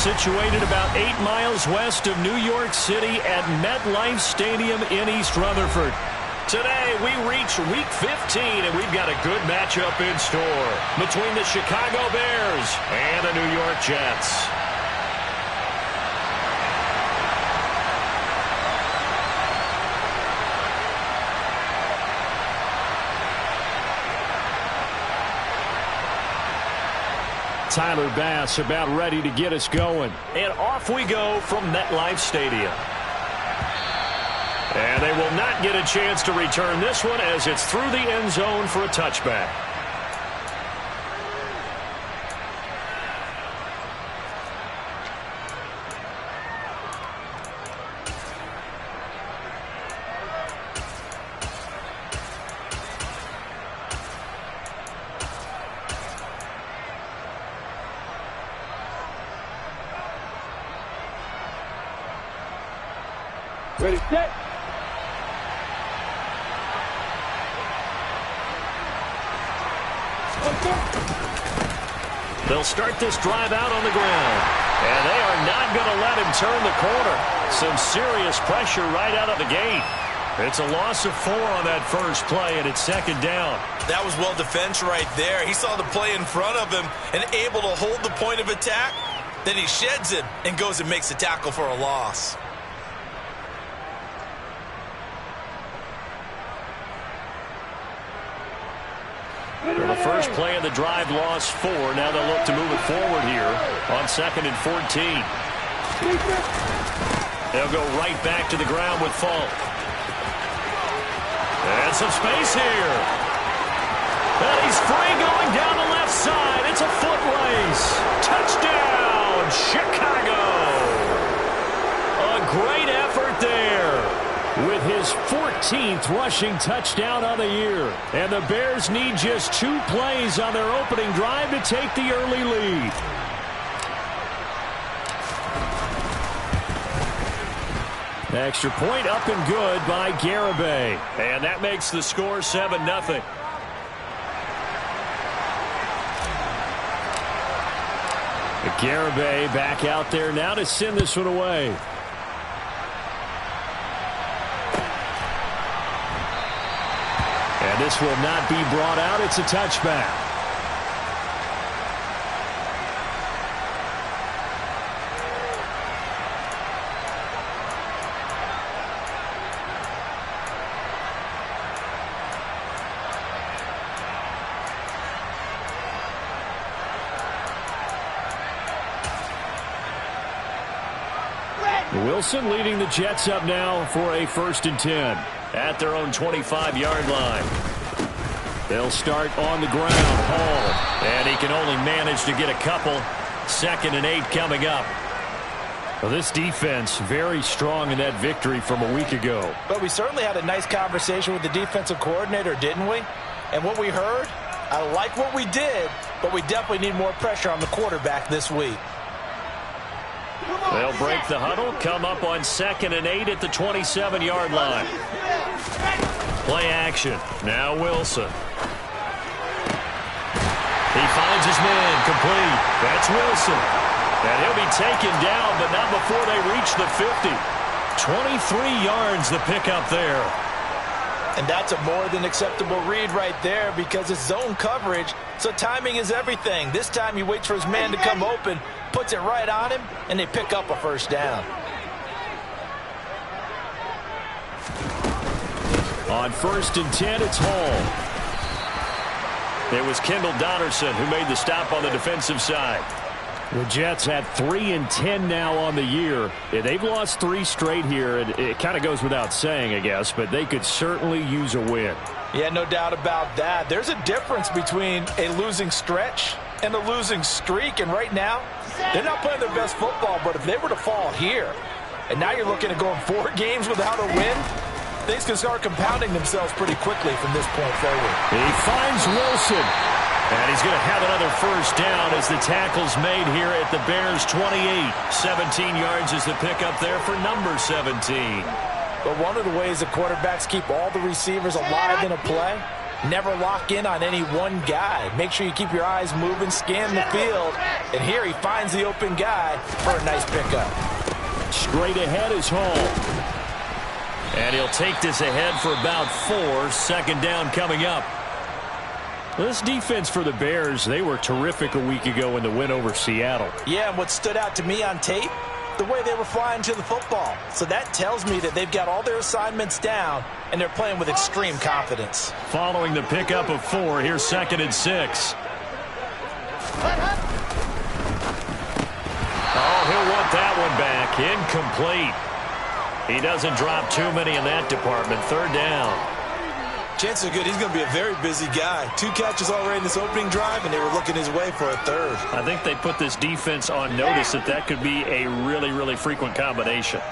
situated about 8 miles west of New York City at MetLife Stadium in East Rutherford. Today, we reach Week 15, and we've got a good matchup in store between the Chicago Bears and the New York Jets. Tyler Bass about ready to get us going. And off we go from MetLife Stadium. And they will not get a chance to return this one as it's through the end zone for a touchback. Ready, set. They'll start this drive out on the ground. And they are not going to let him turn the corner. Some serious pressure right out of the gate. It's a loss of 4 on that first play, and it's second down. That was well defense right there. He saw the play in front of him and able to hold the point of attack. Then he sheds it and goes and makes a tackle for a loss. Well, the first play of the drive lost 4. Now they'll look to move it forward here on 2nd and 14. They'll go right back to the ground with Falk. And some space here. And he's free going down the left side. It's a foot race. Touchdown, Chicago. A great effort there. With his 14th rushing touchdown on the year. And the Bears need just 2 plays on their opening drive to take the early lead. Extra point up and good by Garibay. And that makes the score 7-0. Garibay back out there now to send this one away. And this will not be brought out. It's a touchback. Wilson leading the Jets up now for a 1st and 10 at their own 25-yard line. They'll start on the ground. Hall. And he can only manage to get a couple. 2nd and 8 coming up. Well, this defense very strong in that victory from a week ago. But we certainly had a nice conversation with the defensive coordinator, didn't we? And what we heard, I like what we did, but we definitely need more pressure on the quarterback this week. They'll break the huddle, come up on 2nd and 8 at the 27-yard line. Play action. Now Wilson. He finds his man complete. That's Wilson. And he'll be taken down, but not before they reach the 50. 23 yards the pickup there. And that's a more than acceptable read right there because it's zone coverage, so timing is everything. This time he waits for his man to come open, puts it right on him, and they pick up a 1st down. On 1st and 10, it's Hall. It was Kendall Donnerson who made the stop on the defensive side. The Jets had 3 and 10 now on the year. They've lost 3 straight here. It kind of goes without saying, I guess, but they could certainly use a win. Yeah, no doubt about that. There's a difference between a losing stretch and a losing streak, and right now, they're not playing their best football, but if they were to fall here, and now you're looking at going 4 games without a win, things can start compounding themselves pretty quickly from this point forward. He finds Wilson. And he's going to have another 1st down as the tackle's made here at the Bears' 28. 17 yards is the pickup there for number 17. But one of the ways the quarterbacks keep all the receivers alive in a play Never lock in on any one guy. Make sure you keep your eyes moving, scan the field. And here he finds the open guy for a nice pickup. Straight ahead is Hall. And he'll take this ahead for about 4. Second down coming up. This defense for the Bears, they were terrific a week ago in the win over Seattle. Yeah, and what stood out to me on tape, the way they were flying to the football. So that tells me that they've got all their assignments down, and they're playing with extreme confidence. Following the pickup of 4, here's 2nd and 6. Oh, he'll want that one back. Incomplete. He doesn't drop too many in that department. 3rd down. Chances are good he's going to be a very busy guy. 2 catches already in this opening drive, and they were looking his way for a 3rd. I think they put this defense on notice that could be a really, really frequent combination.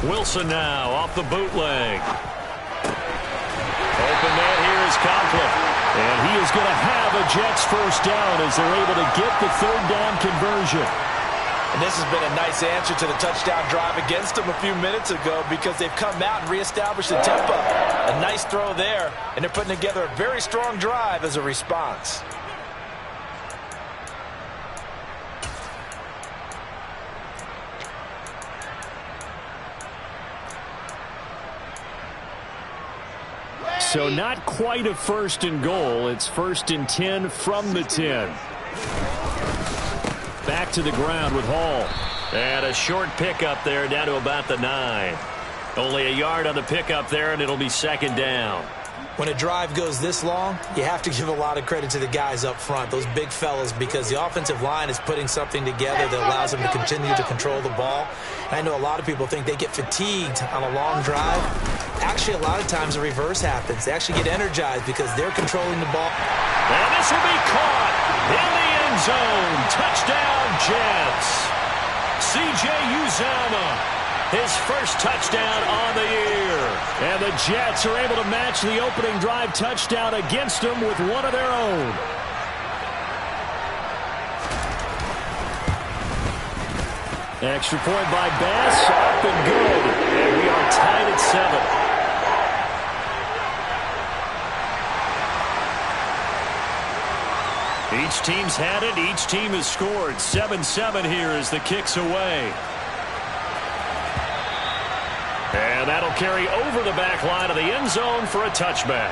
Wilson now off the bootleg. Open man here is Conklin. And he is going to have a Jets first down as they're able to get the 3rd down conversion. And this has been a nice answer to the touchdown drive against them a few minutes ago because they've come out and reestablished the tempo. A nice throw there, and they're putting together a very strong drive as a response. So not quite a 1st and goal. It's 1st and 10 from the 10. Back to the ground with Hall. And a short pickup there down to about the 9. Only a yard on the pickup there, and it'll be 2nd down. When a drive goes this long, you have to give a lot of credit to the guys up front, those big fellas, because the offensive line is putting something together that allows them to continue to control the ball. And I know a lot of people think they get fatigued on a long drive. Actually, a lot of times the reverse happens. They actually get energized because they're controlling the ball. And this will be caught in the end zone. Touchdown, Jets. C.J. Uzomah. His first touchdown on the year. And the Jets are able to match the opening drive touchdown against them with one of their own. Extra point by Bass, up and good. And we are tied at 7. Each team's had it. Each team has scored. 7-7 here as the kick's away. And that'll carry over the back line of the end zone for a touchback.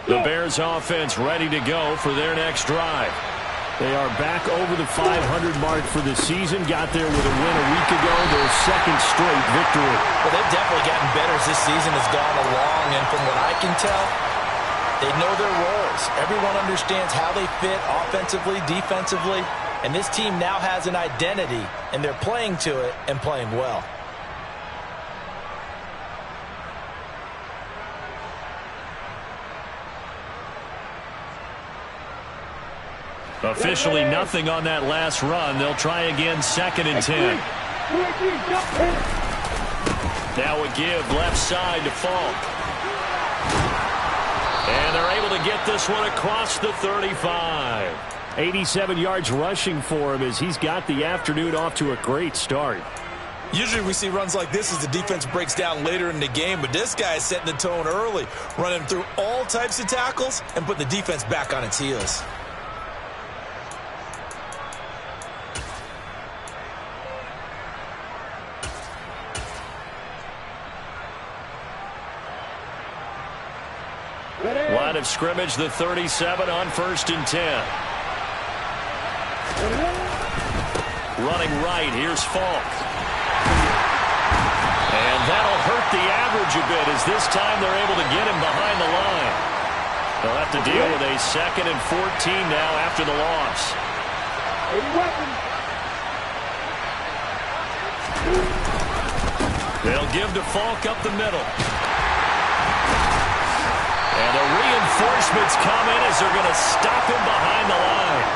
The Bears offense ready to go for their next drive. They are back over the 500 mark for the season. Got there with a win a week ago, their 2nd straight victory. Well, they've definitely gotten better as this season has gone along, and from what I can tell, they know their roles. Everyone understands how they fit offensively, defensively, and this team now has an identity, and they're playing to it and playing well. Officially nothing on that last run. They'll try again, 2nd and 10. Now a give left side to Falk. And they're able to get this one across the 35. 87 yards rushing for him as he's got the afternoon off to a great start. Usually we see runs like this as the defense breaks down later in the game, but this guy is setting the tone early, running through all types of tackles and putting the defense back on its heels. Line of scrimmage, the 37 on 1st and 10. Running right, here's Falk. And that'll hurt the average a bit as this time they're able to get him behind the line. They'll have to deal with a 2nd and 14 now after the loss. They'll give to Falk up the middle. And the reinforcements come in as they're going to stop him behind the line.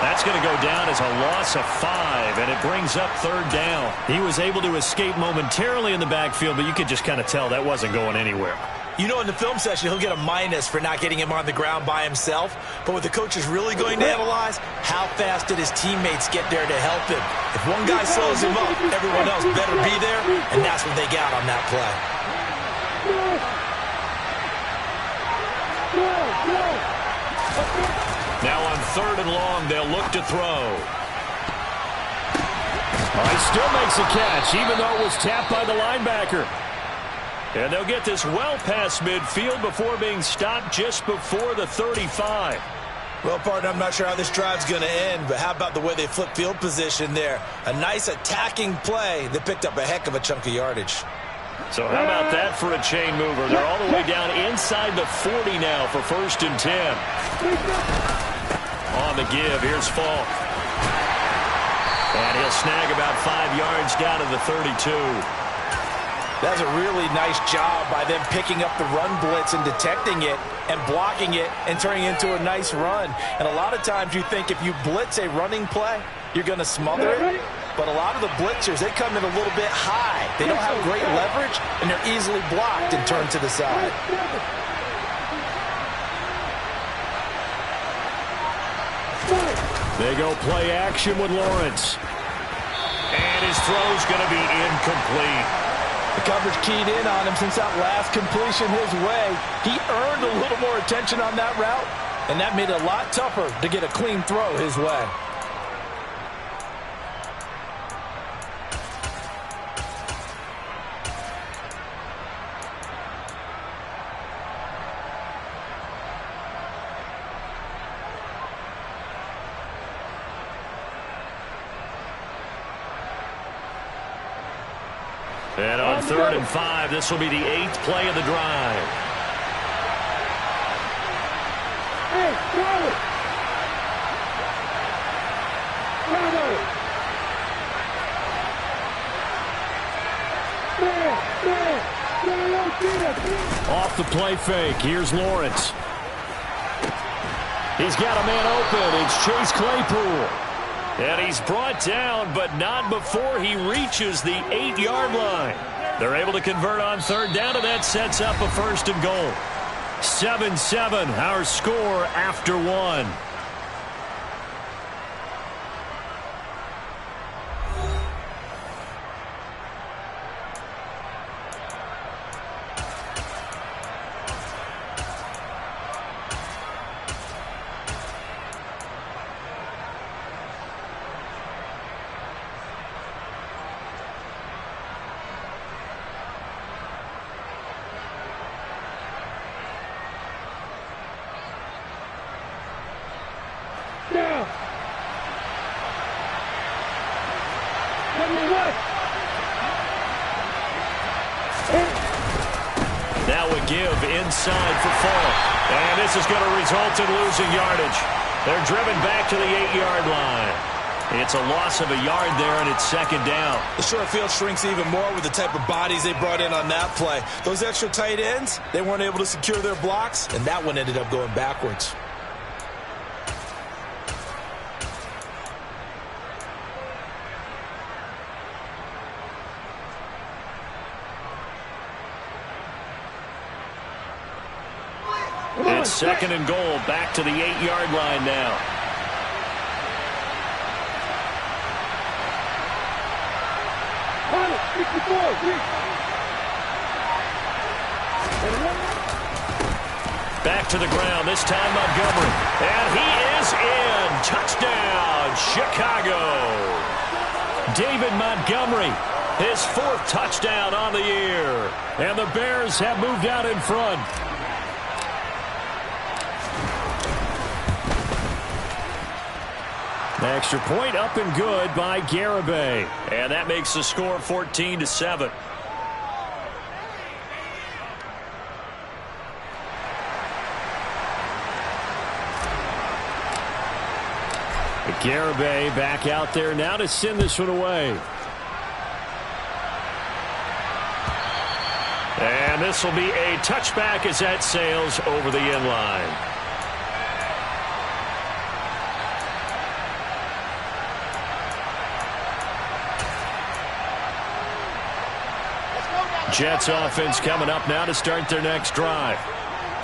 That's going to go down as a loss of 5, and it brings up 3rd down. He was able to escape momentarily in the backfield, but you could just kind of tell that wasn't going anywhere. You know, in the film session, he'll get a minus for not getting him on the ground by himself. But what the coach is really going to analyze, how fast did his teammates get there to help him? If one guy slows him up, everyone else better be there, and that's what they got on that play. Now on 3rd and long, they'll look to throw. He still makes a catch, even though it was tapped by the linebacker. And they'll get this well past midfield before being stopped just before the 35. Well, partner, I'm not sure how this drive's going to end, but how about the way they flip field position there? A nice attacking play that picked up a heck of a chunk of yardage. So how about that for a chain mover? They're all the way down inside the 40 now for 1st and 10. On the give, here's Falk. And he'll snag about 5 yards down to the 32. That's a really nice job by them picking up the run blitz and detecting it and blocking it and turning it into a nice run. And a lot of times you think if you blitz a running play, you're going to smother it. But a lot of the blitzers, they come in a little bit high. They don't have great leverage, and they're easily blocked and turned to the side. They go play action with Lawrence. And his throw's going to be incomplete. The coverage keyed in on him since that last completion his way. He earned a little more attention on that route, and that made it a lot tougher to get a clean throw his way. And on 3rd and 5, this will be the 8th play of the drive. Off the play fake, here's Lawrence. He's got a man open. It's Chase Claypool. And he's brought down, but not before he reaches the 8-yard line. They're able to convert on 3rd down, and that sets up a 1st and goal. 7-7, our score after 1. Now a give inside for Falk. And this is going to result in losing yardage. They're driven back to the 8-yard line. It's a loss of a yard there, and it's 2nd down. The short field shrinks even more with the type of bodies they brought in on that play. Those extra tight ends, they weren't able to secure their blocks, and that one ended up going backwards. It's 2nd and goal, back to the 8-yard line now. Back to the ground, this time Montgomery. And he is in. Touchdown, Chicago. David Montgomery, his 4th touchdown on the year. And the Bears have moved out in front. Extra point up and good by Garibay. And that makes the score 14-7. Garibay back out there now to send this one away. And this will be a touchback as that sails over the end line. Jets offense coming up now to start their next drive.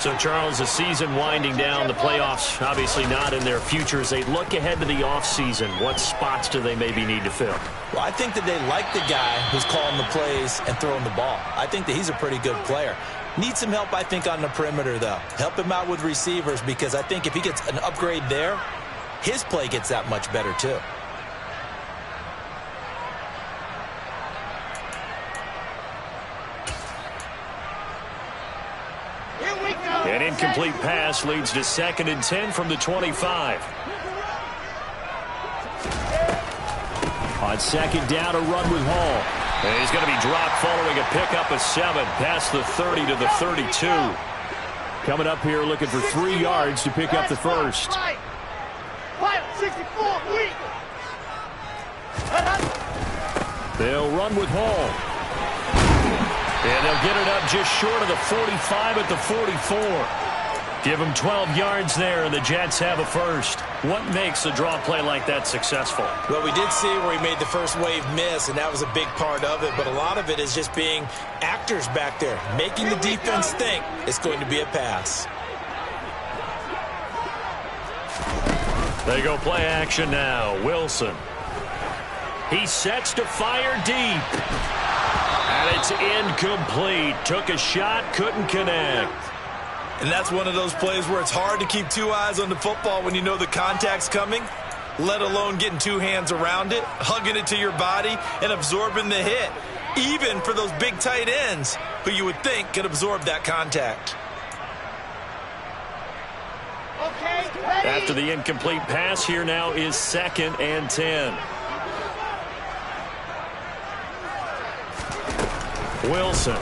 So, Charles, the season winding down, the playoffs obviously not in their future. As they look ahead to the offseason, what spots do they maybe need to fill? Well, I think that they like the guy who's calling the plays and throwing the ball. I think that he's a pretty good player. Needs some help, I think, on the perimeter, though. Help him out with receivers, because I think if he gets an upgrade there, his play gets that much better, too. An incomplete pass leads to 2nd and 10 from the 25. On 2nd down, a run with Hall. And he's going to be dropped following a pickup of 7 past the 30 to the 32. Coming up here looking for 3 yards to pick up the first. They'll run with Hall. And they'll get it up just short of the 45 at the 44. Give them 12 yards there, and the Jets have a first. What makes a draw play like that successful? Well, we did see where he made the first wave miss, and that was a big part of it. But a lot of it is just being actors back there, making the defense think it's going to be a pass. They go play action now. Wilson. He sets to fire deep. And it's incomplete. Took a shot, couldn't connect. And that's one of those plays where it's hard to keep 2 eyes on the football when you know the contact's coming, let alone getting 2 hands around it, hugging it to your body, and absorbing the hit, even for those big tight ends who you would think could absorb that contact. After the incomplete pass, here now is 2nd and 10. Wilson.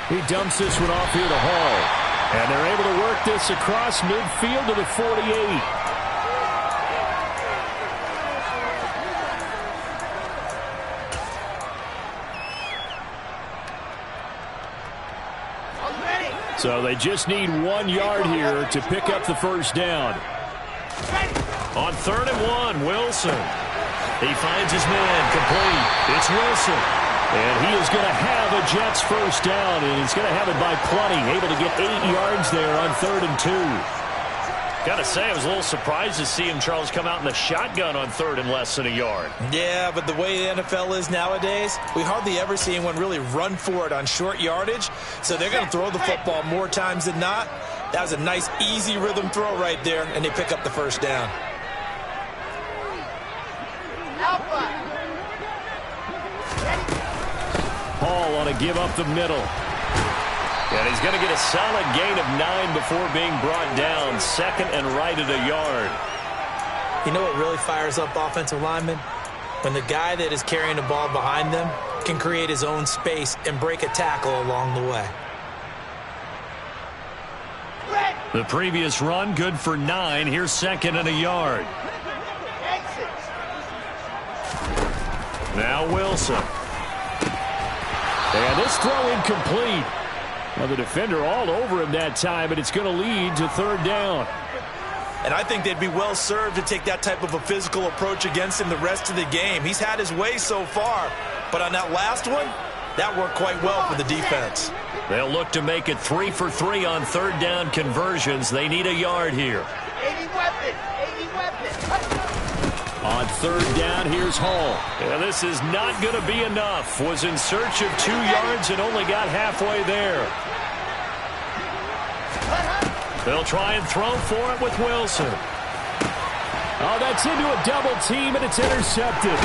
He dumps this one off here to Hall. And they're able to work this across midfield to the 48. So they just need 1 yard here to pick up the first down. On 3rd and 1, Wilson. He finds his man complete. It's Wilson. And he is going to have a Jets first down, and he's going to have it by plenty. Able to get 8 yards there on 3rd and 2. Got to say, I was a little surprised to see him, Charles, come out in the shotgun on 3rd and less than a yard. Yeah, but the way the NFL is nowadays, we hardly ever see anyone really run for it on short yardage. So they're going to throw the football more times than not. That was a nice, easy rhythm throw right there, and they pick up the first down. Hall on a give up the middle. And he's going to get a solid gain of 9 before being brought down. 2nd and right at a yard. You know what really fires up offensive linemen? When the guy that is carrying the ball behind them can create his own space and break a tackle along the way. The previous run good for 9. Here's 2nd and a yard. Now Wilson. And this throw incomplete. Well, the defender all over him that time, but it's going to lead to 3rd down. And I think they'd be well served to take that type of a physical approach against him the rest of the game. He's had his way so far, but on that last one, that worked quite well for the defense. They'll look to make it 3 for 3 on 3rd down conversions. They need a yard here. 80 weapon. On 3rd down, here's Hall. And this is not going to be enough. Was in search of 2 yards and only got halfway there. They'll try and throw for it with Wilson. Oh, that's into a double team, and it's intercepted.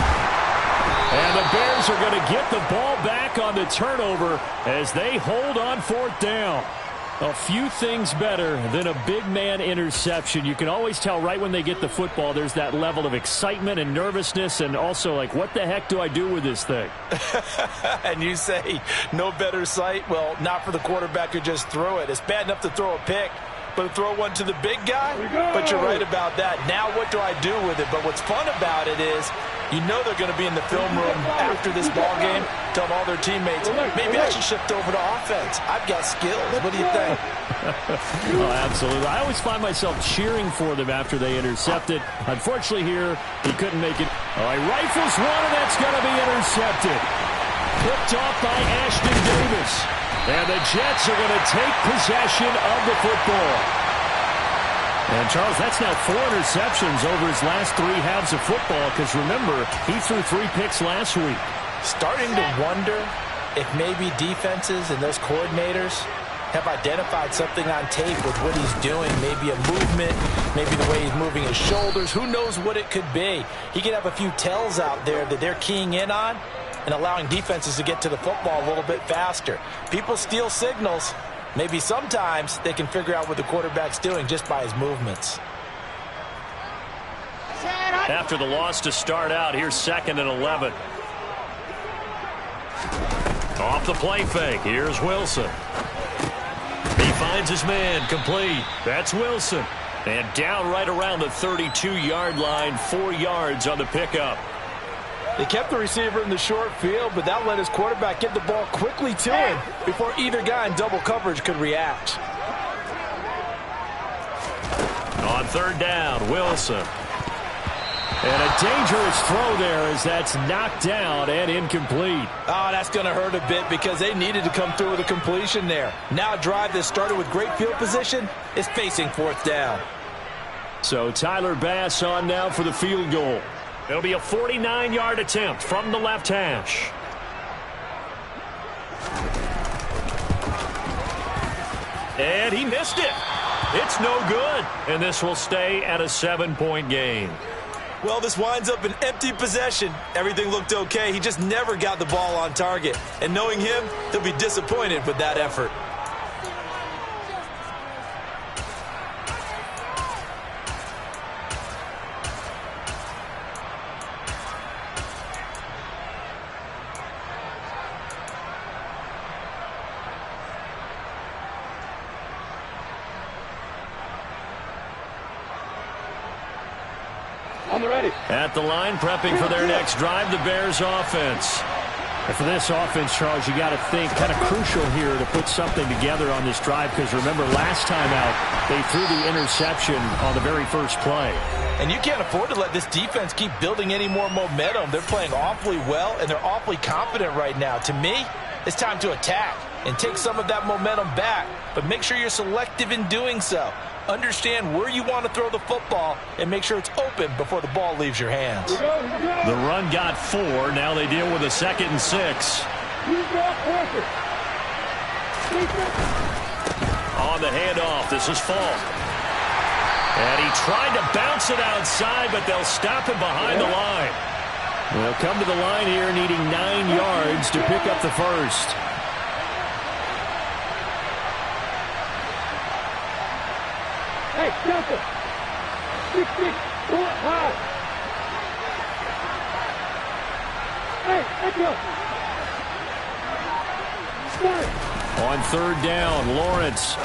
And the Bears are going to get the ball back on the turnover as they hold on 4th down. A few things better than a big man interception. You can always tell right when they get the football, there's that level of excitement and nervousness, and also like, what the heck do I do with this thing? And you say no better sight? Well, not for the quarterback who just threw it. It's bad enough to throw a pick, but throw one to the big guy? But you're right about that. Now what do I do with it? But what's fun about it is you know they're going to be in the film room after this ball game, telling all their teammates, maybe I should shift over to offense. I've got skills. What do you think? Oh, absolutely. I always find myself cheering for them after they intercept it. Unfortunately here, he couldn't make it. Oh, he rifles one, and that's going to be intercepted. Picked off by Ashton Davis. And the Jets are going to take possession of the football. And, Charles, that's now 4 interceptions over his last 3 halves of football because, remember, he threw 3 picks last week. Starting to wonder if maybe defenses and those coordinators have identified something on tape with what he's doing. Maybe a movement, maybe the way he's moving his shoulders. Who knows what it could be? He could have a few tells out there that they're keying in on and allowing defenses to get to the football a little bit faster. People steal signals. Maybe sometimes they can figure out what the quarterback's doing just by his movements. After the loss to start out, here's 2nd and 11. Off the play fake, here's Wilson. He finds his man, complete. That's Wilson. And down right around the 32-yard line, 4 yards on the pickup. They kept the receiver in the short field, but that let his quarterback get the ball quickly to him before either guy in double coverage could react. On 3rd down, Wilson. And a dangerous throw there as that's knocked down and incomplete. Oh, that's going to hurt a bit because they needed to come through with a completion there. Now a drive that started with great field position is facing 4th down. So Tyler Bass on now for the field goal. It'll be a 49-yard attempt from the left hash. And he missed it. It's no good. And this will stay at a 7-point game. Well, this winds up an empty possession. Everything looked okay. He just never got the ball on target. And knowing him, he'll be disappointed with that effort. At the line, prepping for their next drive, the Bears offense. And for this offense, Charles, you got to think kind of crucial here to put something together on this drive because remember, last time out, they threw the interception on the very first play. And you can't afford to let this defense keep building any more momentum. They're playing awfully well, and they're awfully confident right now. To me, it's time to attack and take some of that momentum back, but make sure you're selective in doing so. Understand where you want to throw the football and make sure it's open before the ball leaves your hands. The run got 4. Now they deal with a 2nd and 6. On the handoff, this is Falk. And he tried to bounce it outside, but they'll stop him behind the line. They'll come to the line here needing 9 yards to pick up the first. Hey, Delta! 6-6, pull it high! Hey, let's go! On 3rd down, Lawrence.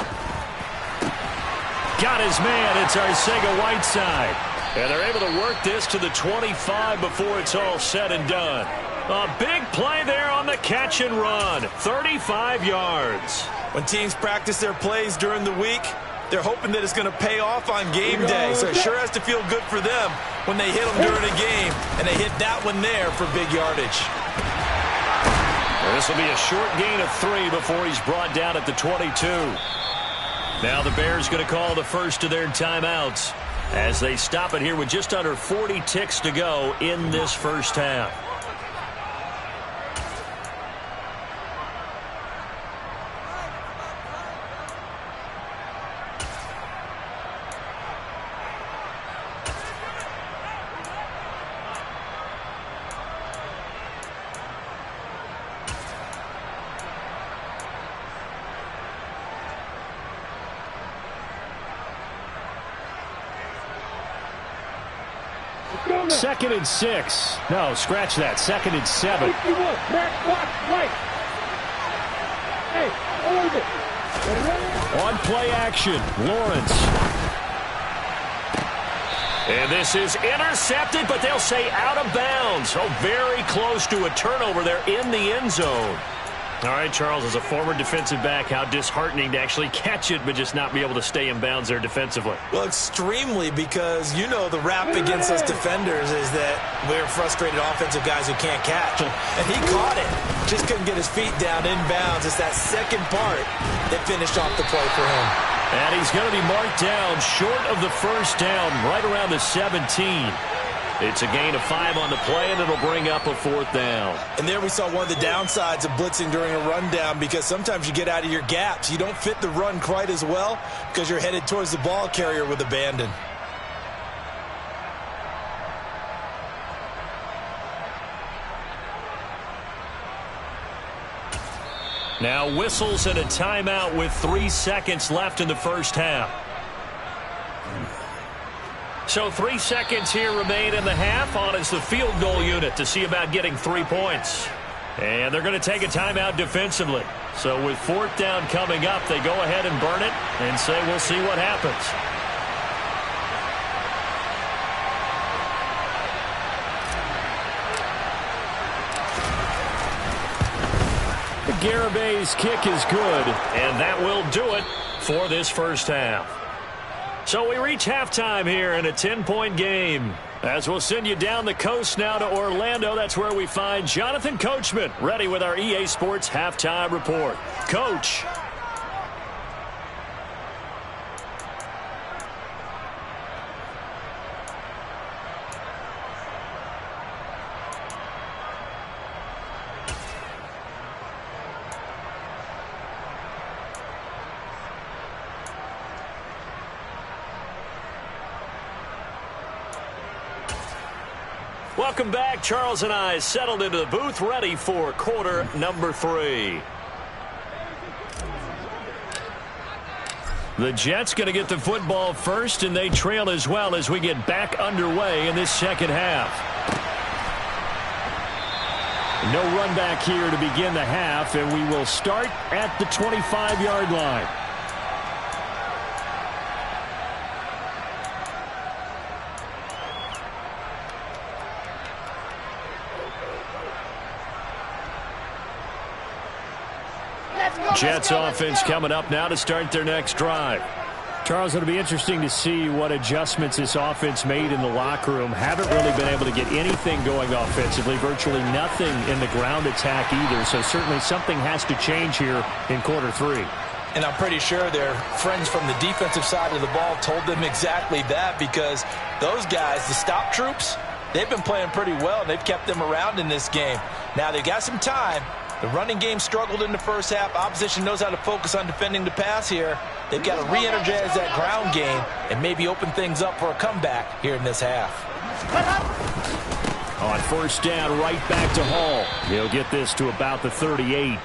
Got his man. It's Arcega-Whiteside. And they're able to work this to the 25 before it's all said and done. A big play there on the catch and run. 35 yards. When teams practice their plays during the week, they're hoping that it's going to pay off on game day. So it sure has to feel good for them when they hit them during a game. And they hit that one there for big yardage. This will be a short gain of 3 before he's brought down at the 22. Now the Bears going to call the first of their timeouts as they stop it here with just under 40 ticks to go in this first half. Second and 6. No, scratch that. 2nd and 7. Back, block, right. Hey, hold it. On play action, Lawrence. And this is intercepted, but they'll say out of bounds. Oh, very close to a turnover there in the end zone. All right, Charles, as a former defensive back, how disheartening to actually catch it but just not be able to stay in bounds there defensively. Well, extremely, because you know the rap against us defenders is that we're frustrated offensive guys who can't catch. And he caught it. Just couldn't get his feet down in bounds. It's that second part that finished off the play for him. And he's going to be marked down short of the first down, right around the 17. It's a gain of 5 on the play, and it'll bring up a 4th down. And there we saw one of the downsides of blitzing during a rundown, because sometimes you get out of your gaps. You don't fit the run quite as well because you're headed towards the ball carrier with abandon. Now whistles and a timeout with 3 seconds left in the first half. So 3 seconds here remain in the half. On is the field goal unit to see about getting 3 points. And they're going to take a timeout defensively. So with 4th down coming up, they go ahead and burn it and say we'll see what happens. The Garabay's kick is good, and that will do it for this first half. So we reach halftime here in a 10-point game. As we'll send you down the coast now to Orlando, that's where we find Jonathan Coachman, ready with our EA Sports Halftime Report. Coach. Welcome back. Charles and I settled into the booth, ready for quarter number 3. The Jets going to get the football first, and they trail as well as we get back underway in this second half. No run back here to begin the half, and we will start at the 25-yard line. Jets offense coming up now to start their next drive. Charles, it'll be interesting to see what adjustments this offense made in the locker room. Haven't really been able to get anything going offensively, virtually nothing in the ground attack either. So certainly something has to change here in quarter 3. And I'm pretty sure their friends from the defensive side of the ball told them exactly that, because those guys, the stop troops, they've been playing pretty well, and they've kept them around in this game. Now they've got some time. The running game struggled in the first half. Opposition knows how to focus on defending the pass here. They've got to re-energize that ground game and maybe open things up for a comeback here in this half. On first down, right back to Hall. He'll get this to about the 38.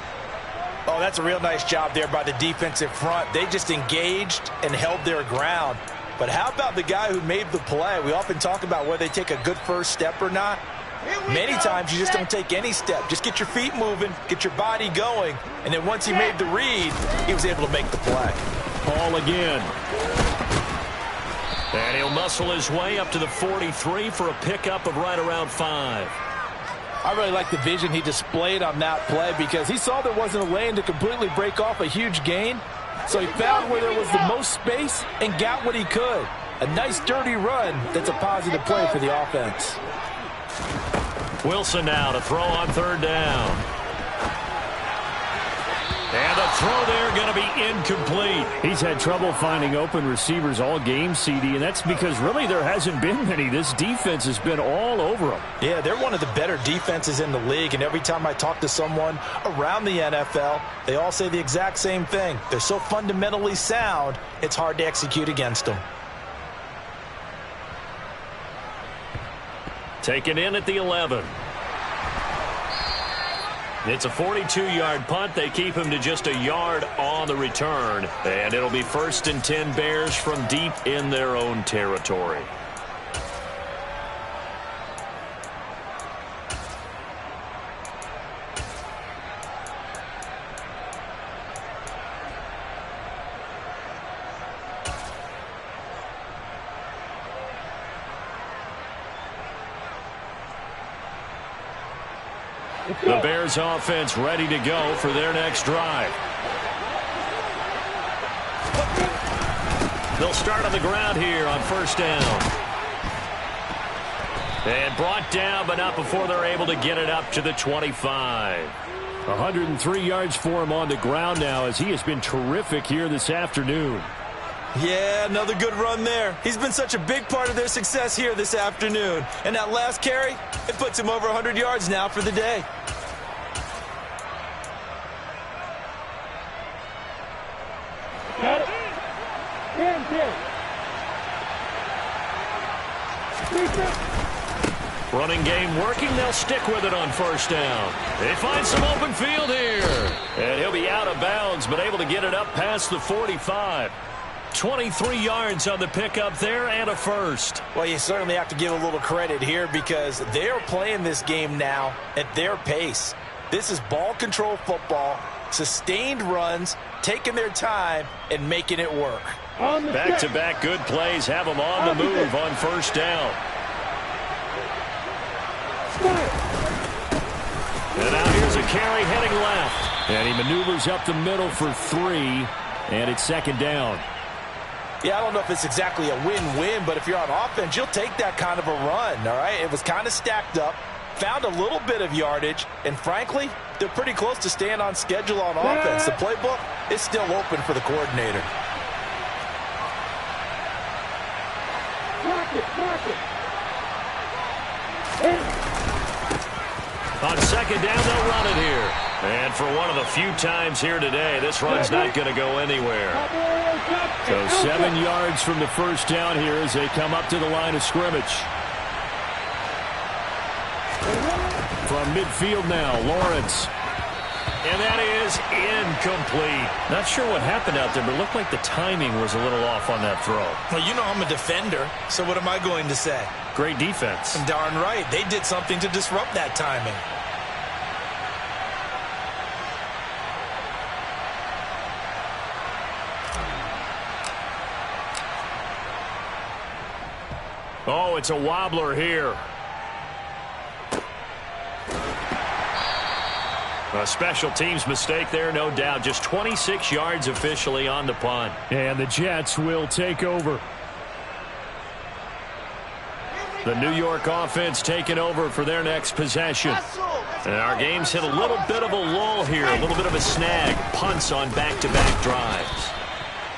Oh, that's a real nice job there by the defensive front. They just engaged and held their ground. But how about the guy who made the play? We often talk about whether they take a good first step or not. Many times you just don't take any step. Just get your feet moving, get your body going, and then once he made the read, he was able to make the play. Hall again. And he'll muscle his way up to the 43 for a pickup of right around 5. I really like the vision he displayed on that play, because he saw there wasn't a lane to completely break off a huge gain. So he found where there was the most space and got what he could. A nice dirty run that's a positive play for the offense. Wilson now to throw on third down. And the throw there going to be incomplete. He's had trouble finding open receivers all game, CD, and that's because really there hasn't been many. This defense has been all over them. Yeah, they're one of the better defenses in the league, and every time I talk to someone around the NFL, they all say the exact same thing. They're so fundamentally sound, it's hard to execute against them. Taken in at the 11. It's a 42-yard punt. They keep him to just a yard on the return. And it'll be 1st and 10 Bears from deep in their own territory. The Bears offense ready to go for their next drive. They'll start on the ground here on first down. And brought down, but not before they're able to get it up to the 25. 103 yards for him on the ground now, as he has been terrific here this afternoon. Yeah, another good run there. He's been such a big part of their success here this afternoon. And that last carry, it puts him over 100 yards now for the day. Got it. 10. Running game working. They'll stick with it on first down. They find some open field here. And he'll be out of bounds, but able to get it up past the 45. 23 yards on the pickup there and a first. Well, you certainly have to give a little credit here because they're playing this game now at their pace. This is ball control football, sustained runs, taking their time, and making it work. Back-to-back good plays have them on the move on first down. And now here's a carry heading left. And he maneuvers up the middle for 3, and it's second down. Yeah, I don't know if it's exactly a win-win, but if you're on offense, you'll take that kind of a run, all right? It was kind of stacked up, found a little bit of yardage, and frankly, they're pretty close to staying on schedule on offense. The playbook is still open for the coordinator. On second down, they'll run it here. And for one of the few times here today, this run's not going to go anywhere. So 7 yards from the first down here as they come up to the line of scrimmage. From midfield now, Lawrence. And that is incomplete. Not sure what happened out there, but it looked like the timing was a little off on that throw. Well, you know I'm a defender, so what am I going to say? Great defense. Darn right. They did something to disrupt that timing. Oh, it's a wobbler here. A special teams mistake there, no doubt. Just 26 yards officially on the punt. And the Jets will take over. The New York offense taking over for their next possession. And our game's hit a little bit of a lull here, a little bit of a snag. Punts on back-to-back drives.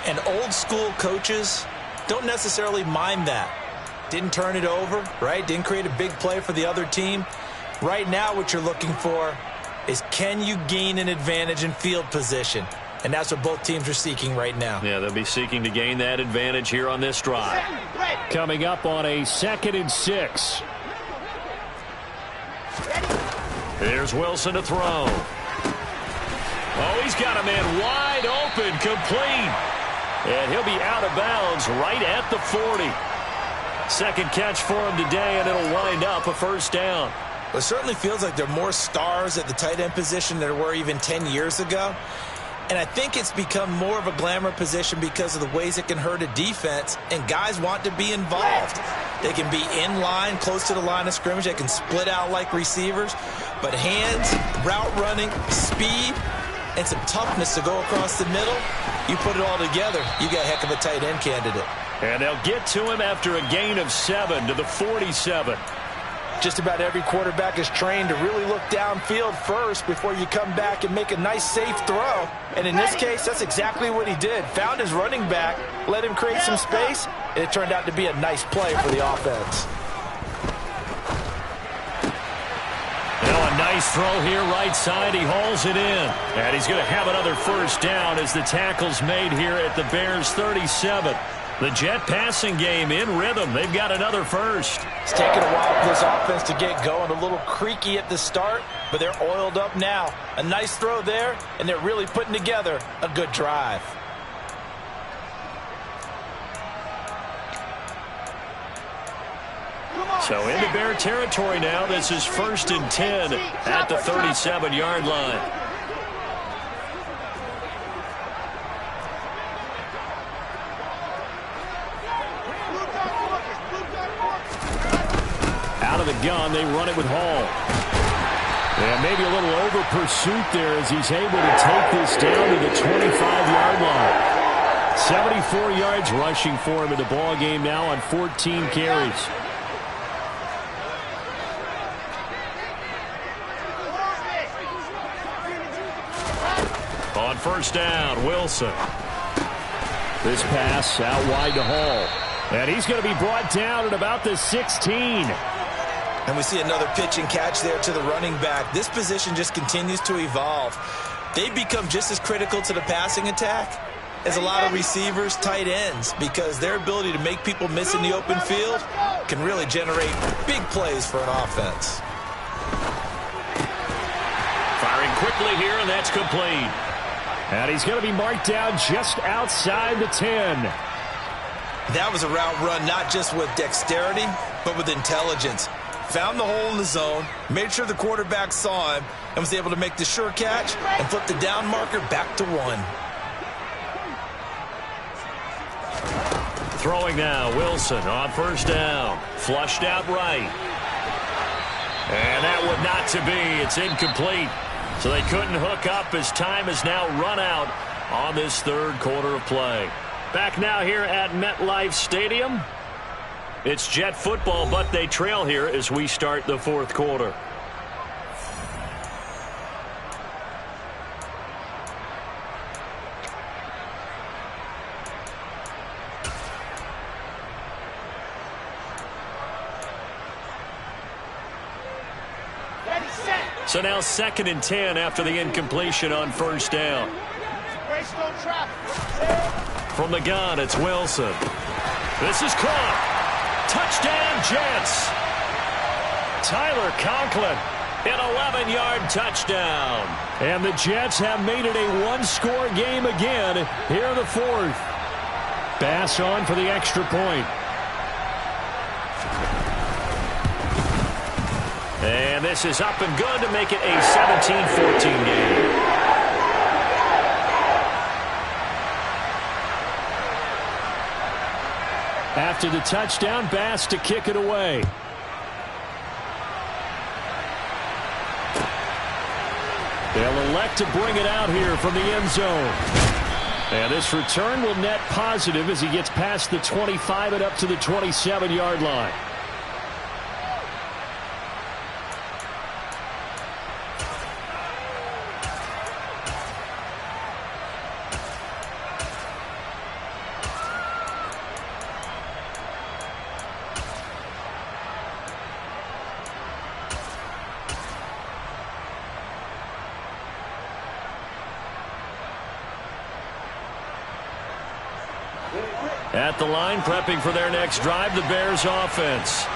And old-school coaches don't necessarily mind that. Didn't turn it over, right? Didn't create a big play for the other team. Right now what you're looking for is can you gain an advantage in field position? And that's what both teams are seeking right now. Yeah, they'll be seeking to gain that advantage here on this drive. Coming up on a 2nd and 6. Here's Wilson to throw. Oh, he's got a man wide open, complete. And he'll be out of bounds right at the 40. Second catch for him today, and it'll wind up a first down. Well, it certainly feels like there are more stars at the tight end position than there were even 10 years ago. And I think it's become more of a glamour position because of the ways it can hurt a defense, and guys want to be involved. They can be in line, close to the line of scrimmage. They can split out like receivers. But hands, route running, speed, and some toughness to go across the middle, you put it all together, you got a heck of a tight end candidate. And they'll get to him after a gain of 7 to the 47. Just about every quarterback is trained to really look downfield first before you come back and make a nice, safe throw. And in this case, that's exactly what he did. Found his running back, let him create some space, and it turned out to be a nice play for the offense. Now a nice throw here right side. He hauls it in. And he's going to have another first down as the tackle's made here at the Bears' 37. The Jet passing game in rhythm. They've got another first. It's taken a while for this offense to get going. A little creaky at the start, but they're oiled up now. A nice throw there, and they're really putting together a good drive. So into Bear territory now. This is 1st and 10 at the 37-yard line. Out of the gun, they run it with Hall. And maybe a little over pursuit there as he's able to take this down to the 25-yard line. 74 yards rushing for him in the ball game now on 14 carries. On first down, Wilson. This pass out wide to Hall. And he's going to be brought down at about the 16. And we see another pitch and catch there to the running back. This position just continues to evolve. They've become just as critical to the passing attack as a lot of receivers, tight ends, because their ability to make people miss in the open field can really generate big plays for an offense. Firing quickly here, and that's complete. And he's going to be marked down just outside the 10. That was a route run not just with dexterity, but with intelligence. Found the hole in the zone, made sure the quarterback saw him, and was able to make the sure catch and flip the down marker back to 1. Throwing now, Wilson on first down. Flushed out right. And that would not to be. It's incomplete. So they couldn't hook up as time has now run out on this third quarter of play. Back now here at MetLife Stadium. It's Jet football, but they trail here as we start the fourth quarter. So now 2nd and 10 after the incompletion on first down. From the gun, it's Wilson. This is caught. Touchdown, Jets. Tyler Conklin, an 11-yard touchdown. And the Jets have made it a one-score game again here in the fourth. Bass on for the extra point. And this is up and good to make it a 17-14 game. After the touchdown, Bass to kick it away. They'll elect to bring it out here from the end zone. And this return will net positive as he gets past the 25 and up to the 27-yard line. At the line, prepping for their next drive, the Bears offense.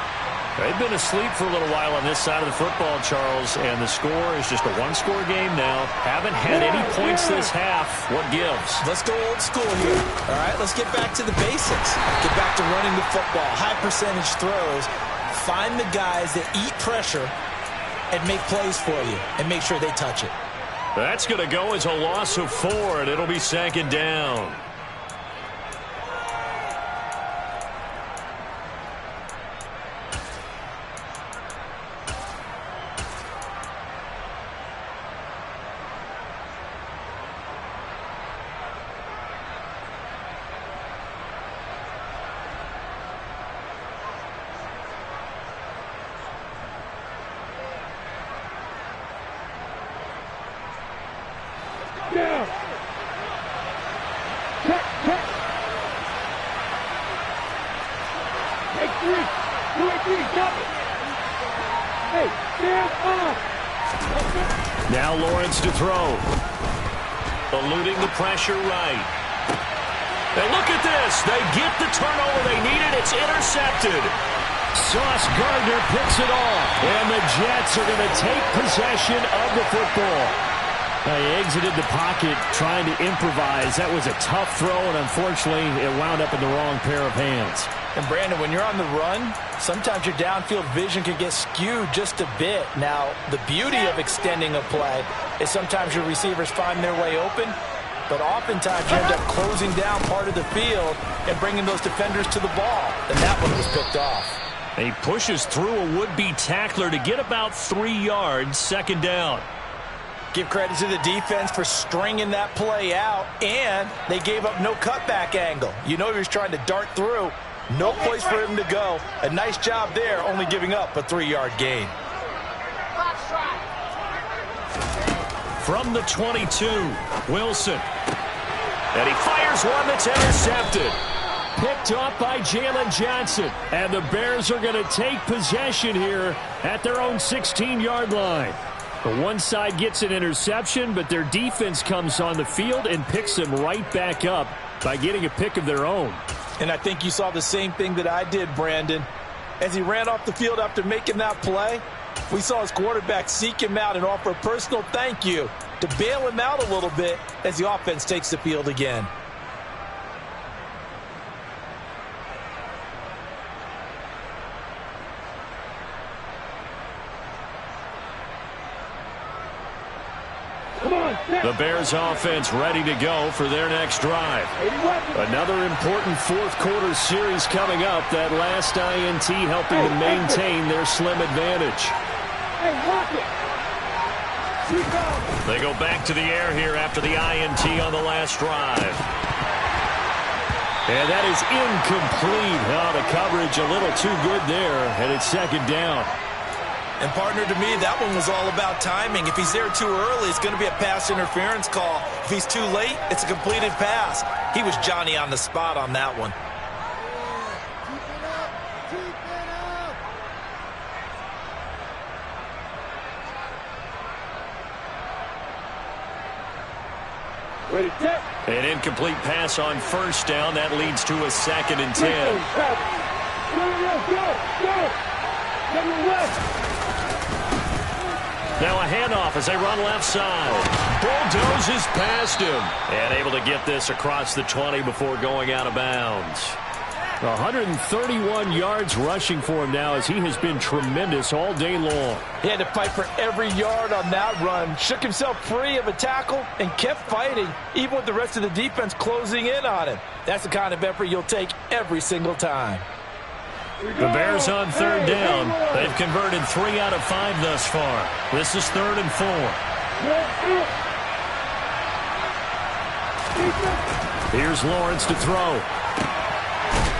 They've been asleep for a little while on this side of the football, Charles, and the score is just a one-score game now. Haven't had any points this half. What gives? Let's go old school here. All right, let's get back to the basics. Get back to running the football, high percentage throws. Find the guys that eat pressure and make plays for you and make sure they touch it. That's going to go as a loss of 4, and it'll be 2nd down. Down. Check. Take 3. 2-3, stop it. Hey, stand up. Now Lawrence to throw. Eluding the pressure right. And look at this. They get the turnover they needed. It's intercepted. Sauce Gardner picks it off. And the Jets are going to take possession of the football. He exited the pocket trying to improvise. That was a tough throw, and unfortunately, it wound up in the wrong pair of hands. And, Brandon, when you're on the run, sometimes your downfield vision can get skewed just a bit. Now, the beauty of extending a play is sometimes your receivers find their way open, but oftentimes you end up closing down part of the field and bringing those defenders to the ball. And that one was picked off. He pushes through a would-be tackler to get about 3 yards, second down. Give credit to the defense for stringing that play out, and they gave up no cutback angle. You know he was trying to dart through. No place for him to go. A nice job there, only giving up a 3-yard gain. From the 22, Wilson. And he fires one that's intercepted. Picked off by Jalen Johnson. And the Bears are going to take possession here at their own 16-yard line. The one side gets an interception, but their defense comes on the field and picks them right back up by getting a pick of their own. And I think you saw the same thing that I did, Brandon. As he ran off the field after making that play, we saw his quarterback seek him out and offer a personal thank you to bail him out a little bit as the offense takes the field again. The Bears offense ready to go for their next drive. Another important fourth-quarter series coming up. That last INT helping to maintain their slim advantage. They go back to the air here after the INT on the last drive. And that is incomplete. Oh, the coverage a little too good there, and it's second down. And, partner, to me, that one was all about timing. If he's there too early, it's going to be a pass interference call. If he's too late, it's a completed pass. He was Johnny on the spot on that one. An incomplete pass on first down. That leads to a 2nd and 10. Now a handoff as they run left side. Bulldozes past him. And able to get this across the 20 before going out of bounds. 131 yards rushing for him now as he has been tremendous all day long. He had to fight for every yard on that run. Shook himself free of a tackle and kept fighting, even with the rest of the defense closing in on him. That's the kind of effort you'll take every single time. The Bears on third down. They've converted 3 out of 5 thus far. This is 3rd and 4. Here's Lawrence to throw.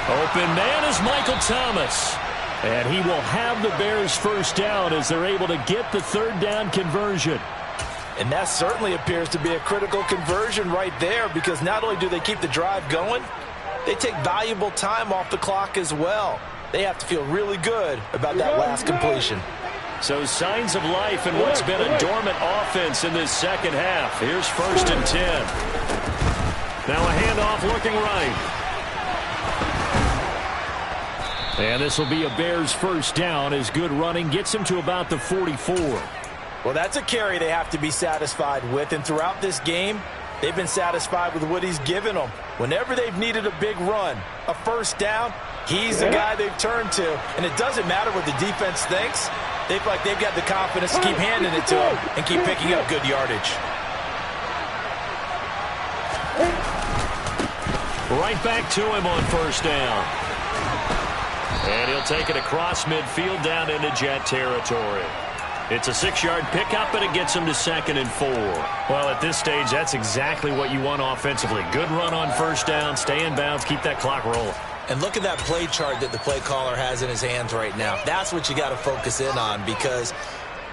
Open man is Michael Thomas. And he will have the Bears first down as they're able to get the 3rd down conversion. And that certainly appears to be a critical conversion right there, because not only do they keep the drive going, they take valuable time off the clock as well. They have to feel really good about that last completion. So signs of life in what's been a dormant offense in this second half. Here's 1st and 10. Now a handoff looking right. And this will be a Bears first down as good running gets him to about the 44. Well, that's a carry they have to be satisfied with. And throughout this game, they've been satisfied with what he's given them. Whenever they've needed a big run, a first down, he's the guy they've turned to. And it doesn't matter what the defense thinks. They feel like they've got the confidence to keep handing it to him and keep picking up good yardage. Right back to him on first down. And he'll take it across midfield down into Jet territory. It's a 6-yard pickup, and it gets him to 2nd and 4. Well, at this stage, that's exactly what you want offensively. Good run on first down, stay in bounds, keep that clock rolling. And look at that play chart that the play caller has in his hands right now. That's what you got to focus in on, because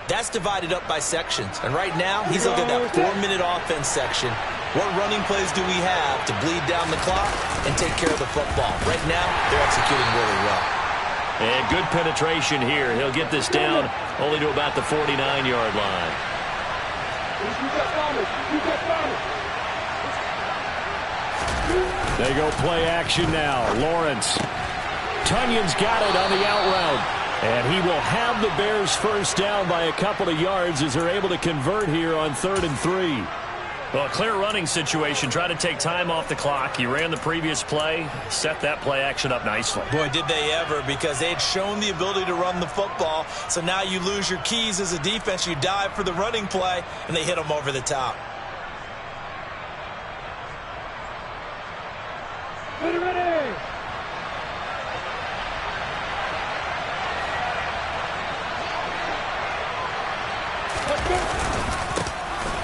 that's divided up by sections. And right now, he's looking at that 4-minute offense section. What running plays do we have to bleed down the clock and take care of the football? Right now, they're executing really well. And good penetration here. He'll get this down only to about the 49-yard line. They go play action now. Lawrence. Tunyon's got it on the out route. And he will have the Bears first down by a couple of yards as they're able to convert here on 3rd and 3. Well, a clear running situation. Try to take time off the clock. He ran the previous play, set that play action up nicely. Boy, did they ever, because they had shown the ability to run the football. So now you lose your keys as a defense. You dive for the running play, and they hit them over the top.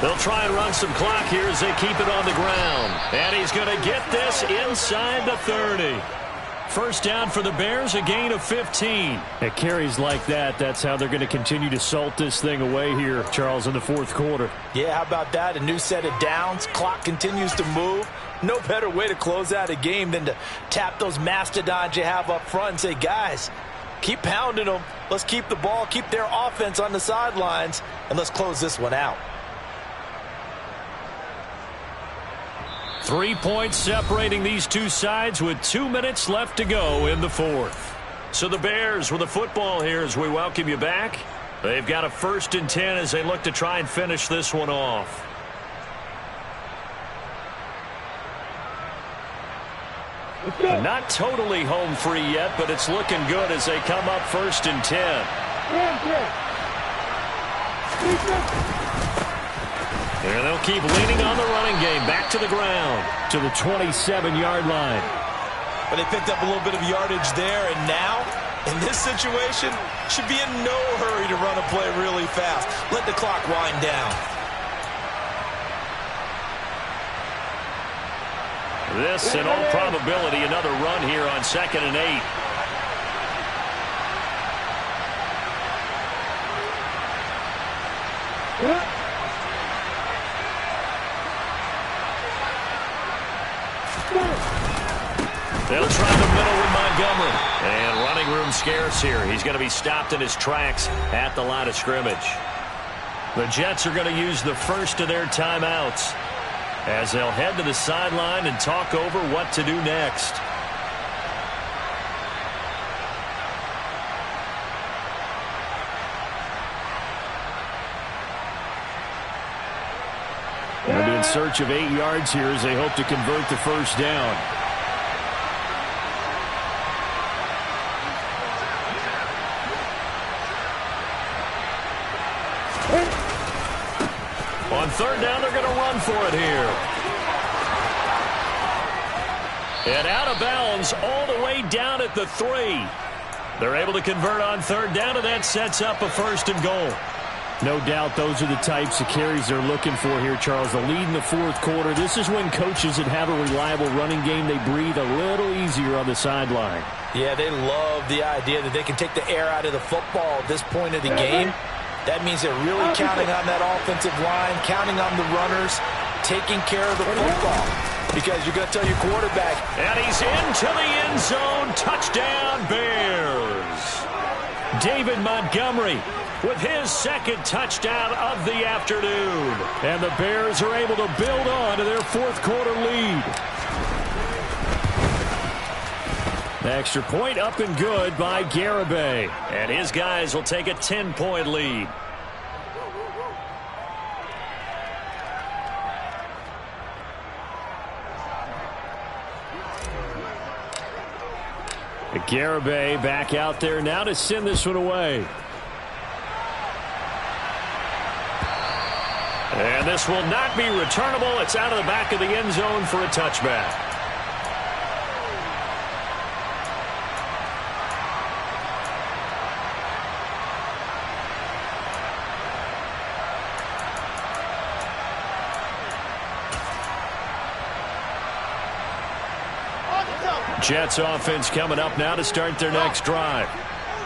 They'll try and run some clock here as they keep it on the ground. And he's going to get this inside the 30. First down for the Bears, a gain of 15. At carries like that, that's how they're going to continue to salt this thing away here, Charles, in the fourth quarter. Yeah, how about that? A new set of downs. Clock continues to move. No better way to close out a game than to tap those mastodons you have up front and say, guys, keep pounding them. Let's keep the ball, keep their offense on the sidelines, and let's close this one out. 3 points separating these two sides with 2 minutes left to go in the fourth. So the Bears with the football here as we welcome you back. They've got a 1st and 10 as they look to try and finish this one off. Not totally home free yet, but it's looking good as they come up 1st and 10. And they'll keep leaning on the running game. Back to the ground, to the 27-yard line. But they picked up a little bit of yardage there, and now, in this situation, should be in no hurry to run a play really fast. Let the clock wind down. This, in all probability, another run here on 2nd and 8. They'll try the middle with Montgomery. And running room scarce here. He's going to be stopped in his tracks at the line of scrimmage. The Jets are going to use the first of their timeouts as they'll head to the sideline and talk over what to do next. They'll be in search of 8 yards here as they hope to convert the first down. On 3rd down, they're going to run for it here. And out of bounds all the way down at the 3. They're able to convert on 3rd down, and that sets up a 1st and goal. No doubt those are the types of carries they're looking for here, Charles. The lead in the fourth quarter. This is when coaches that have a reliable running game, they breathe a little easier on the sideline. Yeah, they love the idea that they can take the air out of the football at this point of the game. That means they're really counting on that offensive line, counting on the runners, taking care of the football. Because you're going to tell your quarterback. And he's into the end zone. Touchdown, Bears. David Montgomery with his 2nd touchdown of the afternoon. And the Bears are able to build on to their fourth quarter lead. The extra point up and good by Garibay. And his guys will take a 10-point lead. Garibay back out there now to send this one away. And this will not be returnable. It's out of the back of the end zone for a touchback. Jets offense coming up now to start their next drive.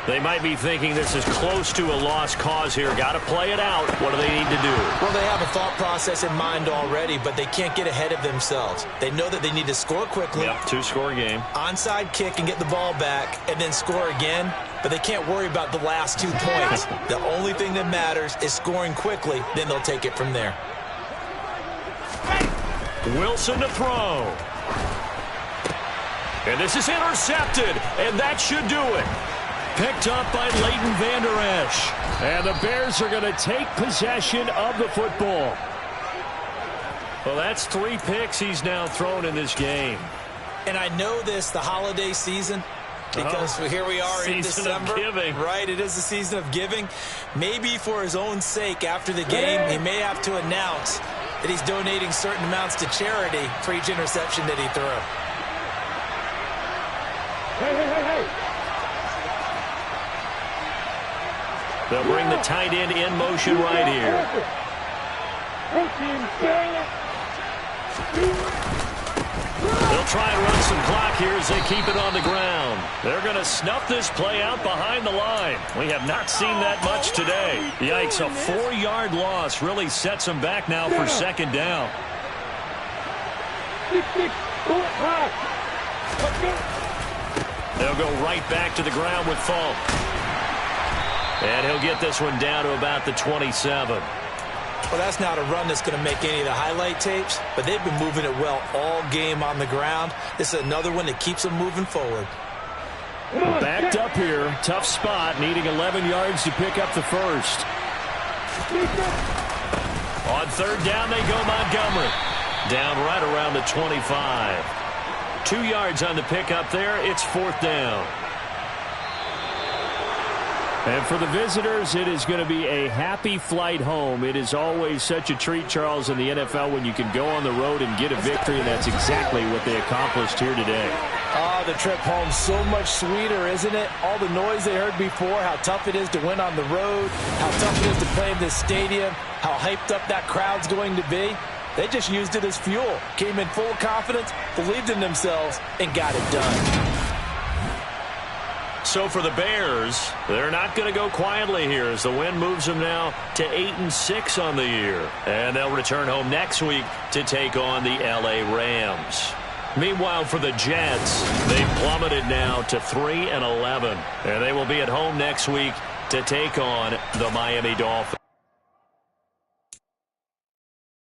They might be thinking this is close to a lost cause here. Got to play it out. What do they need to do? Well, they have a thought process in mind already, but they can't get ahead of themselves. They know that they need to score quickly. Yep, 2-score game. Onside kick and get the ball back and then score again, but they can't worry about the last 2 points. The only thing that matters is scoring quickly, then they'll take it from there. Wilson to throw. And this is intercepted, and that should do it. Picked up by Leighton Vander Esch. And the Bears are going to take possession of the football. Well, that's 3 picks he's now thrown in this game. And I know this, the holiday season, because here we are in December. Season of giving. Right, it is the season of giving. Maybe for his own sake, after the game, he may have to announce that he's donating certain amounts to charity for each interception that he threw. Hey, hey, hey, hey. They'll bring the tight end in motion right here. They'll try and run some clock here as they keep it on the ground. They're going to snuff this play out behind the line. We have not seen that much today. Yikes, a 4-yard loss really sets them back now for second down. They'll go right back to the ground with Falk. And he'll get this one down to about the 27. Well, that's not a run that's going to make any of the highlight tapes, but they've been moving it well all game on the ground. This is another one that keeps them moving forward. Backed up here. Tough spot, needing 11 yards to pick up the first. On third down, they go Montgomery. Down right around the 25. 2 yards on the pickup there. It's fourth down. And for the visitors, it is going to be a happy flight home. It is always such a treat, Charles, in the NFL when you can go on the road and get a victory, and that's exactly what they accomplished here today. Oh, the trip home so much sweeter, isn't it? All the noise they heard before, how tough it is to win on the road, how tough it is to play in this stadium, how hyped up that crowd's going to be. They just used it as fuel, came in full of confidence, believed in themselves, and got it done. So for the Bears, they're not going to go quietly here as the win moves them now to 8-6 on the year. And they'll return home next week to take on the LA Rams. Meanwhile, for the Jets, they've plummeted now to 3-11. And they will be at home next week to take on the Miami Dolphins.